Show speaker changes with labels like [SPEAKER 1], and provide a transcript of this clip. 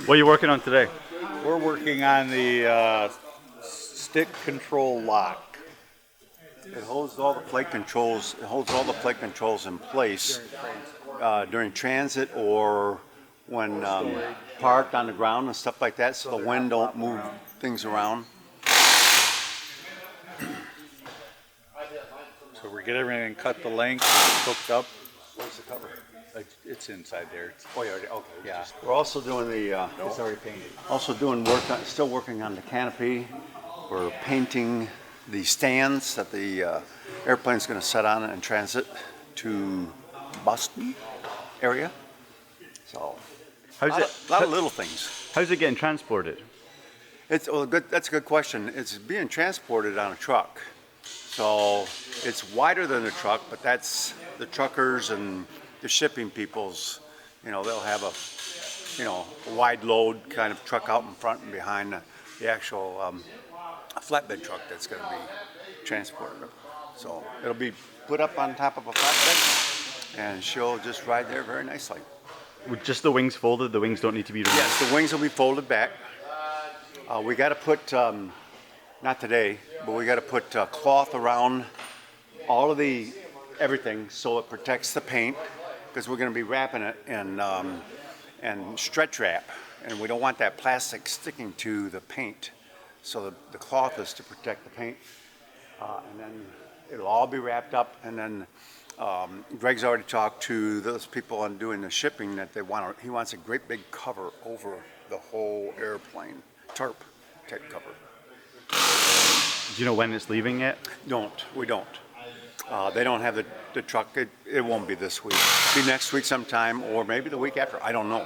[SPEAKER 1] What are you working on today?
[SPEAKER 2] We're working on the stick control lock.
[SPEAKER 3] It holds all the plate controls. It holds all the plate controls in place during transit or when parked on the ground and stuff like that, so the wind don't move things around.
[SPEAKER 2] So we get everything cut the length, hooked up.
[SPEAKER 3] Where's the cover?
[SPEAKER 2] It's inside there.
[SPEAKER 3] Oh, yeah, okay.
[SPEAKER 2] Yeah.
[SPEAKER 3] We're also doing the.
[SPEAKER 2] It's already painted.
[SPEAKER 3] Also doing work. Still working on the canopy. We're painting the stands that the airplane's going to set on in transit to Boston area. So, a lot of little things.
[SPEAKER 1] How's it getting transported?
[SPEAKER 3] It's good. That's a good question. It's being transported on a truck, so it's wider than a truck, but that's the truckers and the shipping people's. They'll have a wide load kind of truck out in front and behind the actual flatbed truck that's going to be transported. So it'll be put up on top of a flatbed, and she'll just ride there very nicely.
[SPEAKER 1] With just the wings folded, the wings don't need to be removed?
[SPEAKER 3] Yes, the wings will be folded back. We got to put, not today, but we got to put cloth around all of everything so it protects the paint, because we're going to be wrapping it in stretch wrap, and we don't want that plastic sticking to the paint. So the cloth is to protect the paint, and then it'll all be wrapped up, and then Greg's already talked to those people on doing the shipping that he wants a great big cover over the whole airplane, tarp type cover.
[SPEAKER 1] Do you know when it's leaving yet?
[SPEAKER 3] We don't. They don't have the truck. It won't be this week. It'll be next week sometime, or maybe the week after. I don't know.